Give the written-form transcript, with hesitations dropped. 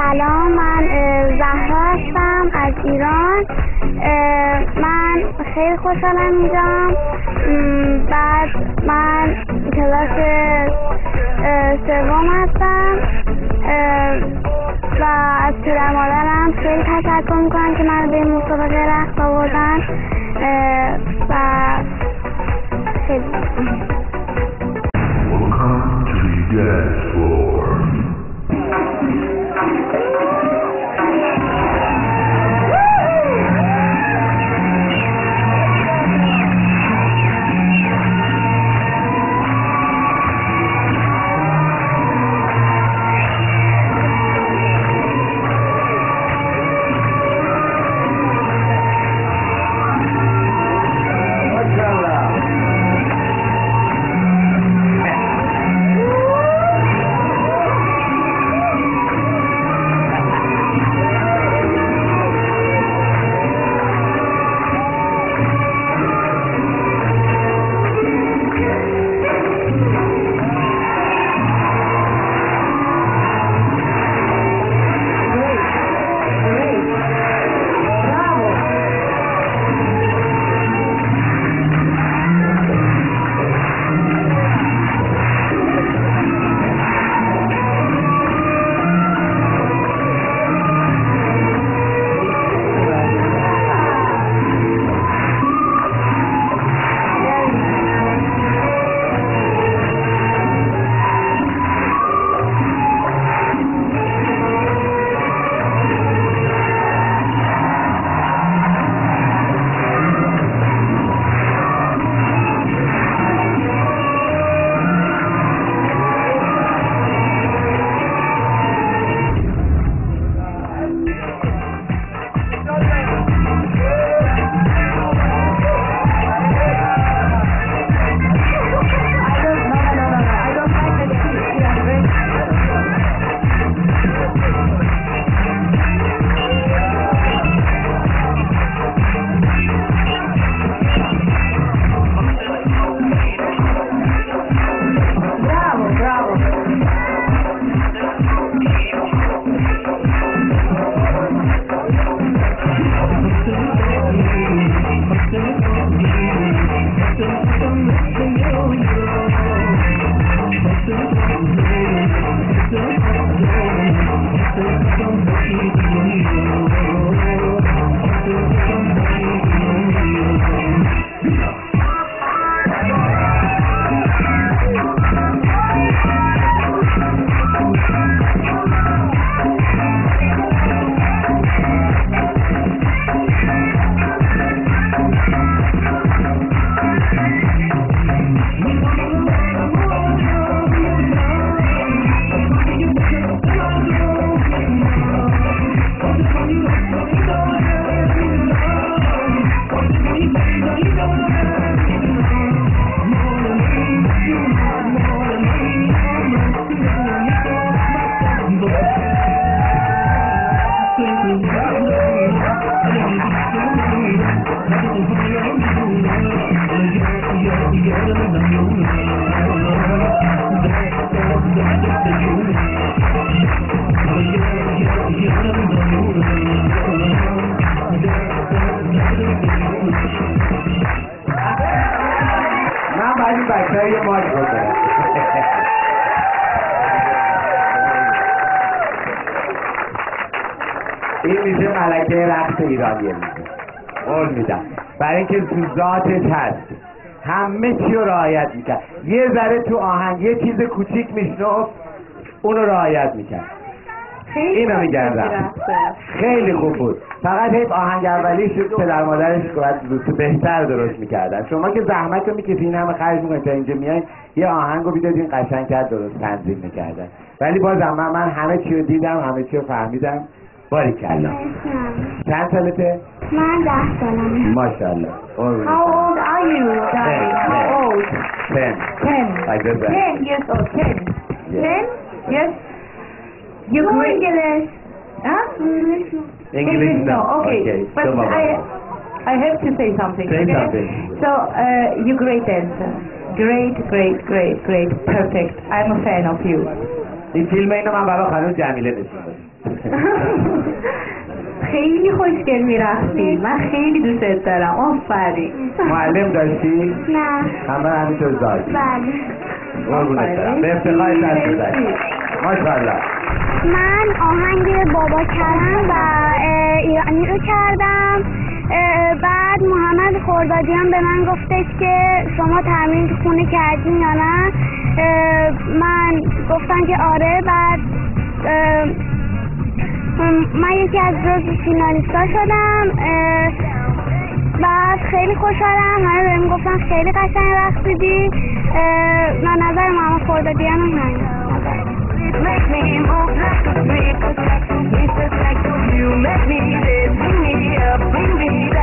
سلام، من زهرا هستم از ایران. من خیلی خوشحالم اینجام. بعد من کلاس سوم هستم و از پدر مادرم خیلی تشکر میکنم که من به این مسابقه رقص آوردن و خیلی Welcome to the dance floor. این میشه ملکه رقص ایرانیه میشه قول میدم برای اینکه تو ذاتش هست همه چی رو رعایت میکرد یه ذره تو آهنگ یه چیز کوچیک میشنفت اونو رعایت میکرد اینو میگردم خیلی خوب بود فقط حیف آهنگ اولی شد پدر مادرش باید بهتر درست میکردن شما که زحمت رو میکشین همه خرج میکنین تا اینجا میایین یه آهنگ رو بیدادین قشنگ کرد درست تنظیم میکردن ولی بازم من همه چی رو دیدم همه چی رو فهمیدم باریکلا چند سالته؟ من 10 سالمه. ماشاءالله. How old are you, darling? How old? 10. 10. Like this. 10 years old. 10. Yes. 10? Yes. You No great. English. Huh? English no. Okay. But So, I have to say something. Say okay? something. So, you great dancer. Great, great, great, great. Perfect. I'm a fan of you. این فیلم اینو من برای خانم جمیله نشون دادم. خیلی خوشگل میرقصی، من خیلی دوست دارم. آفرین. معلم داشتی؟ نه. همینطور ذاتی. بله. قربونت برم. به افتخار دست بزنید. ماشاءالله. من آهنگ بابا کرم و ایرانی رو کردم. بعد محمد خردادیان به من گفتش که شما تمرین تو خونه کردین یا نه. من گفتم که آره. بعد من یکی از جزو فینالیستا شدم. بعد خیلی خوشحالم. همه بهم گفتن خیلی قشنگ رقصیدی. نظر محمد خردادیان هم همین. Make me move like a freak. It's just like you make me dance. Bring me up, bring me down.